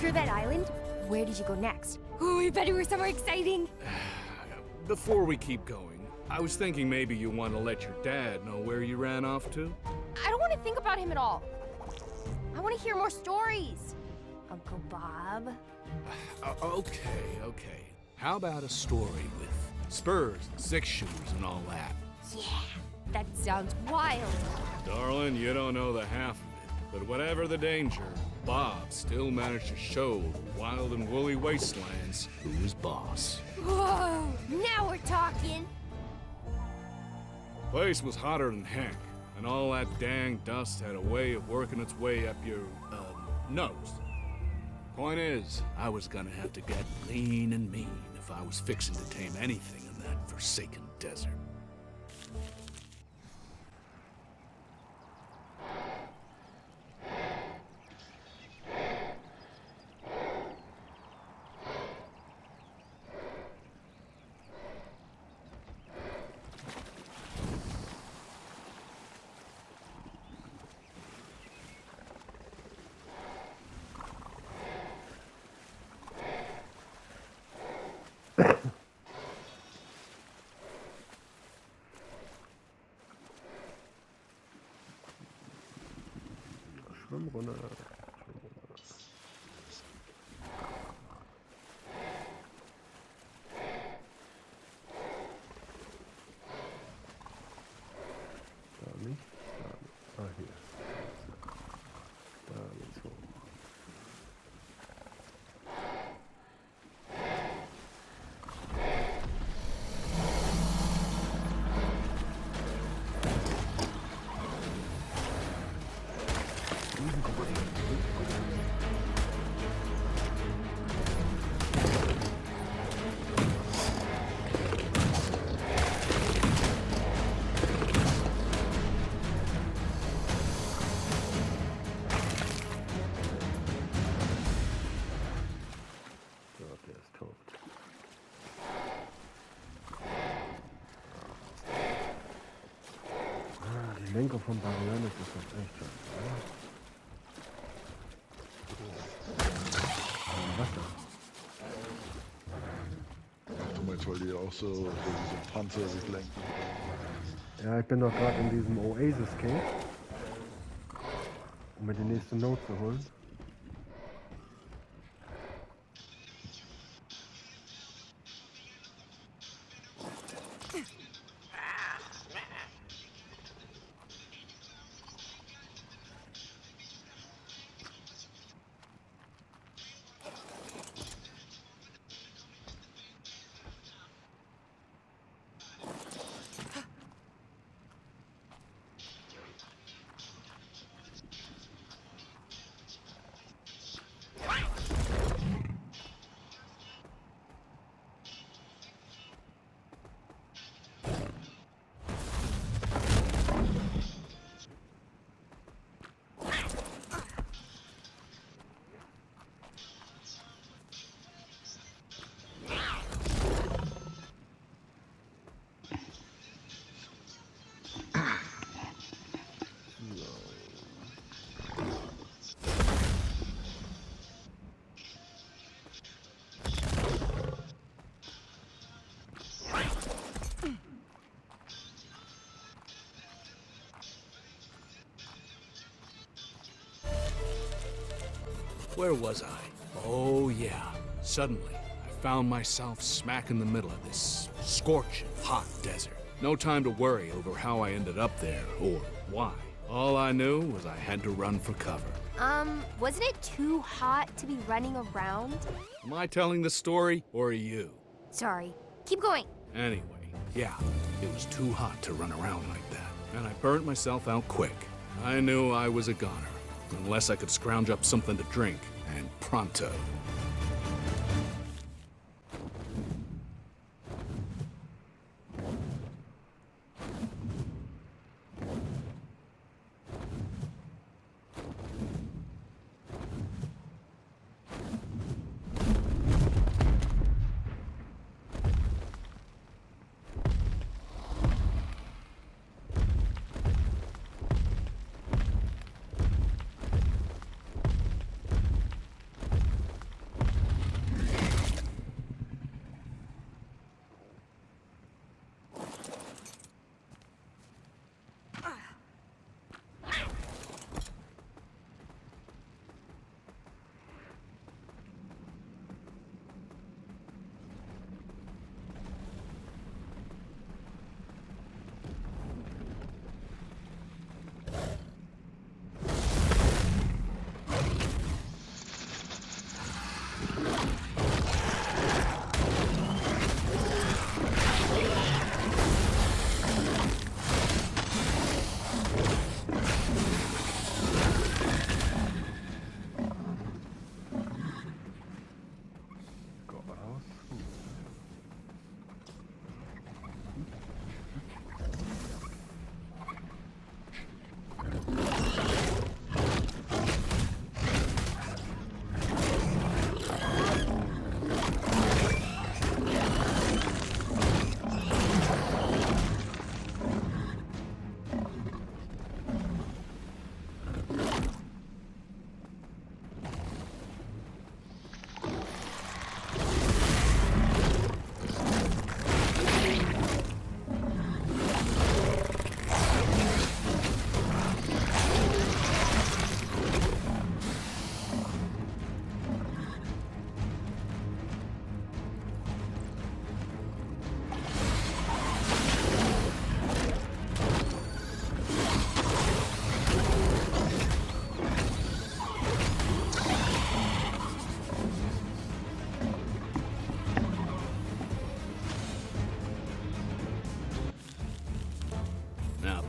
After that island, where did you go next? Oh, I bet it was somewhere exciting. Before we keep going, I was thinking maybe you want to let your dad know where you ran off to? I don't want to think about him at all. I want to hear more stories. Uncle Bob. Okay. How about a story with spurs and six shooters and all that? Yeah, that sounds wild. Darling, you don't know the half of it. But whatever the danger, Bob still managed to show the wild and woolly wastelands who is boss. Whoa, now we're talking. Place was hotter than heck, and all that dang dust had a way of working its way up your, nose. Point is, I was gonna have to get lean and mean if I was fixing to tame anything in that forsaken desert. Schwimm runter. Da nicht. Da. Ah, hier. Da geht's hoch. Der ist tot. Die Lenker von Barrieren ist das echt schön. Wasser. Du meinst, weil die auch so diese Panzer sich lenken? Ja, ich bin doch gerade in diesem Oasis Cave, um mir die nächste Note zu holen. Where was I? Oh yeah. Suddenly, I found myself smack in the middle of this scorching hot desert. No time to worry over how I ended up there or why. All I knew was I had to run for cover. Wasn't it too hot to be running around? Am I telling the story or are you? Sorry. Keep going. Anyway, yeah, it was too hot to run around like that, and I burnt myself out quick. I knew I was a goner, unless I could scrounge up something to drink, and pronto.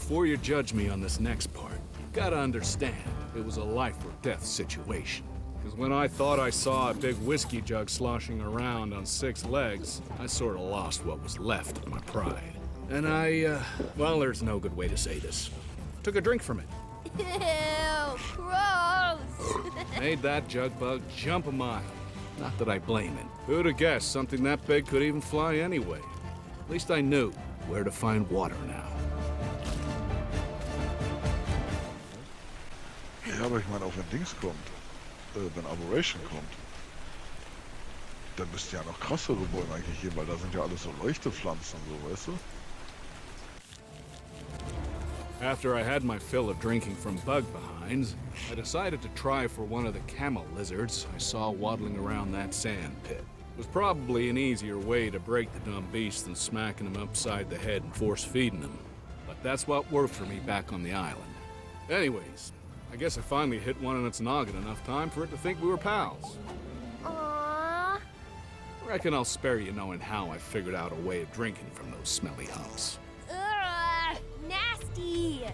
before you judge me on this next part, you gotta understand, it was a life or death situation. Because when I thought I saw a big whiskey jug sloshing around on 6 legs, I sort of lost what was left of my pride. And well, there's no good way to say this. Took a drink from it. Ew, gross! Made that jug bug jump a mile. Not that I blame it. Who'd have guessed something that big could even fly anyway? At least I knew where to find water now. Ja, aber ich meine, auch wenn Dings kommt, wenn Aberration kommt, dann müsste ja noch krassere Bäume eigentlich hier, weil da sind ja alles so Leuchtepflanzen und so, weißt du? After I had my fill of drinking from bug behinds, I decided to try for one of the camel lizards I saw waddling around that sand pit. It was probably an easier way to break the dumb beast than smacking him upside the head and force feeding him. But that's what worked for me back on the island. Anyways, I guess I finally hit one in its noggin enough time for it to think we were pals. Aww. Reckon I'll spare you knowing how I figured out a way of drinking from those smelly humps. Ugh, nasty!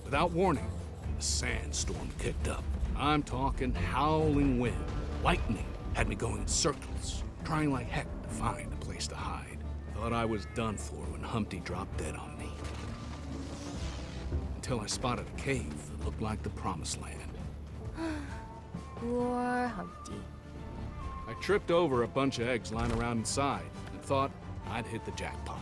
Without warning, a sandstorm kicked up. I'm talking howling wind. Lightning had me going in circles, trying like heck to find a place to hide. Thought I was done for when Humpty dropped dead on me. Until I spotted a cave that looked like the Promised Land. Poor Humpty. I tripped over a bunch of eggs lying around inside and thought I'd hit the jackpot.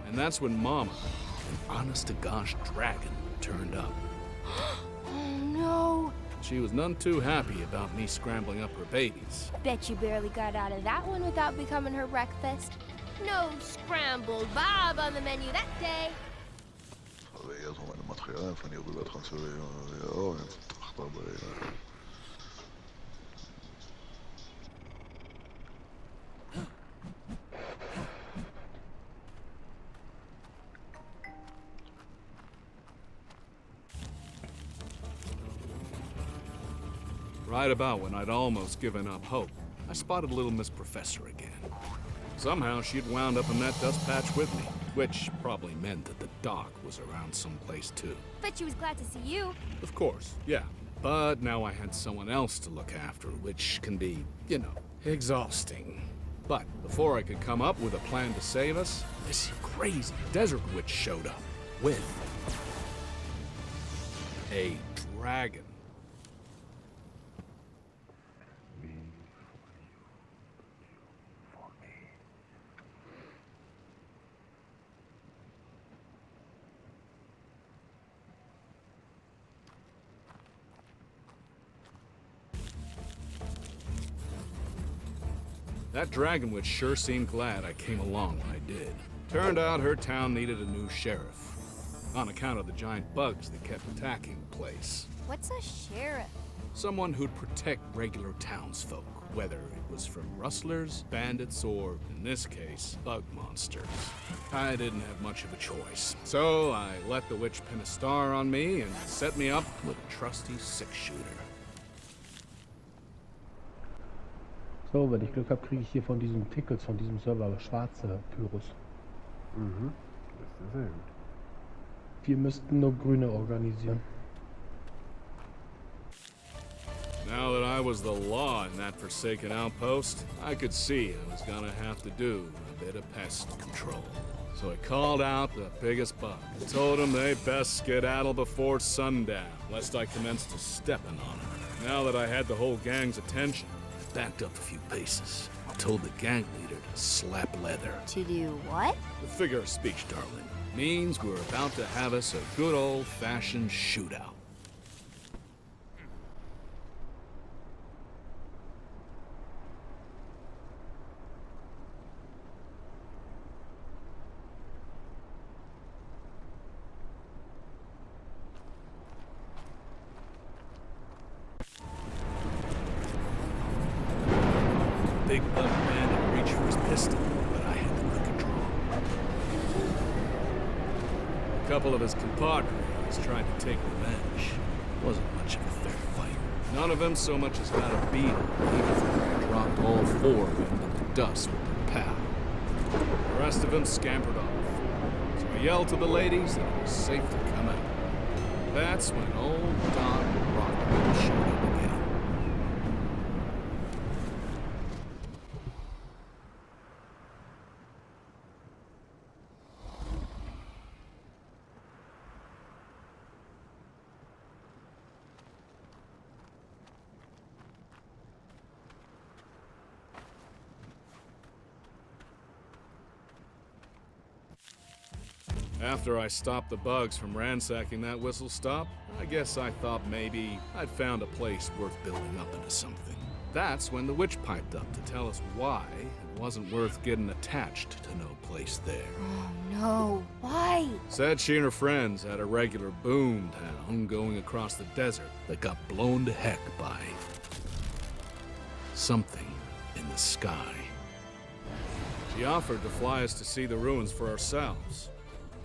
And that's when Mama, an honest-to-gosh dragon, turned up. Oh no! She was none too happy about me scrambling up her babies. Bet you barely got out of that one without becoming her breakfast. No scrambled Bob on the menu that day. Also erstmal meine Materialien von hier rüber transferieren. Ja, jetzt Tracht dabei. Ja. Right about when I'd almost given up hope, I spotted little Miss Professor again. Somehow she'd wound up in that dust patch with me, which probably meant that the doc was around someplace too. Bet she was glad to see you. Of course, yeah. But now I had someone else to look after, which can be, you know, exhausting. But before I could come up with a plan to save us, this crazy desert witch showed up with a dragon. That dragon witch sure seemed glad I came along when I did. Turned out her town needed a new sheriff, on account of the giant bugs that kept attacking the place. What's a sheriff? Someone who'd protect regular townsfolk, whether it was from rustlers, bandits, or, in this case, bug monsters. I didn't have much of a choice, so I let the witch pin a star on me and set me up with a trusty 6-shooter. So, wenn ich Glück habe, kriege ich hier von diesen Tickets, von diesem Server schwarze Pyrus. Mhm. Das ist sehr gut. Wir müssten nur grüne organisieren. Now that I was the law in that forsaken outpost, I could see I was gonna have to do a bit of pest control. So I called out the biggest bug and told them they best skedaddle before sundown, lest I commenced to stepping on them. Now that I had the whole gang's attention, I backed up a few paces and told the gang leader to slap leather. To do what? The figure of speech, darling, means we're about to have us a good old-fashioned shootout. big bug man reached for his pistol, but I had the quicker draw. A couple of his compadres tried to take revenge. Wasn't much of a fair fight. None of them so much as got a beat on me before I dropped all four of them in the dust with their pow. The rest of them scampered off. So I yelled to the ladies that it was safe to come out. That's when old Doc Rockwell showed up again. After I stopped the bugs from ransacking that whistle stop, I guess I thought maybe I'd found a place worth building up into something. That's when the witch piped up to tell us why it wasn't worth getting attached to no place there. Oh no, why? Said she and her friends had a regular boom town going across the desert that got blown to heck by something in the sky. She offered to fly us to see the ruins for ourselves.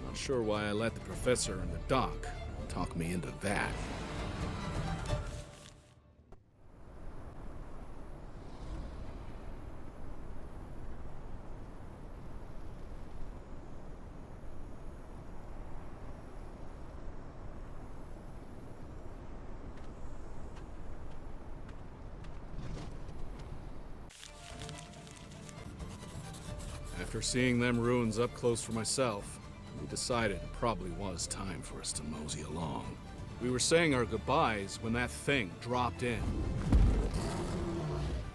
Not sure why I let the professor and the doc talk me into that. After seeing them ruins up close for myself, we decided it probably was time for us to mosey along. We were saying our goodbyes when that thing dropped in.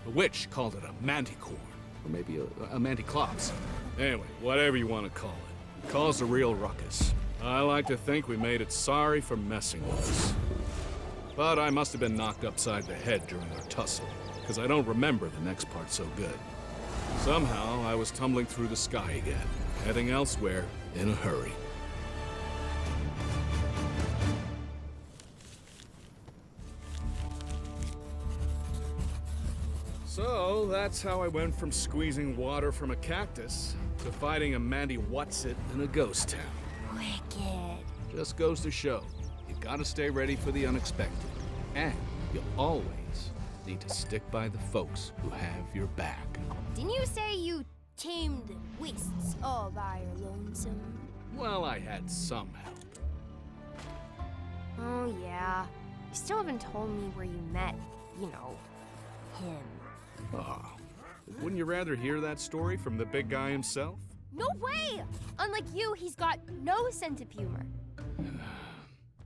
The witch called it a manticore, or maybe a manticlops. Anyway, whatever you want to call it. It caused a real ruckus. I like to think we made it sorry for messing with us. But I must have been knocked upside the head during our tussle, because I don't remember the next part so good. Somehow, I was tumbling through the sky again, heading elsewhere in a hurry. So, that's how I went from squeezing water from a cactus to fighting a Mandy Whatsit in a ghost town. Wicked. Just goes to show, you gotta stay ready for the unexpected. And you always need to stick by the folks who have your back. Didn't you say you tamed the wastes all by your lonesome? Well, I had some help. Oh yeah. You still haven't told me where you met, you know, him. Oh, wouldn't you rather hear that story from the big guy himself? No way! Unlike you, he's got no sense of humor.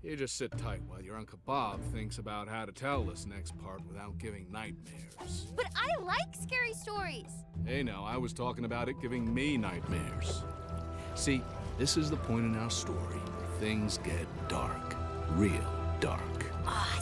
You just sit tight while your Uncle Bob thinks about how to tell this next part without giving nightmares. But I like scary stories! Hey now, I was talking about it giving me nightmares. See, this is the point in our story where things get dark. Real dark. Ah,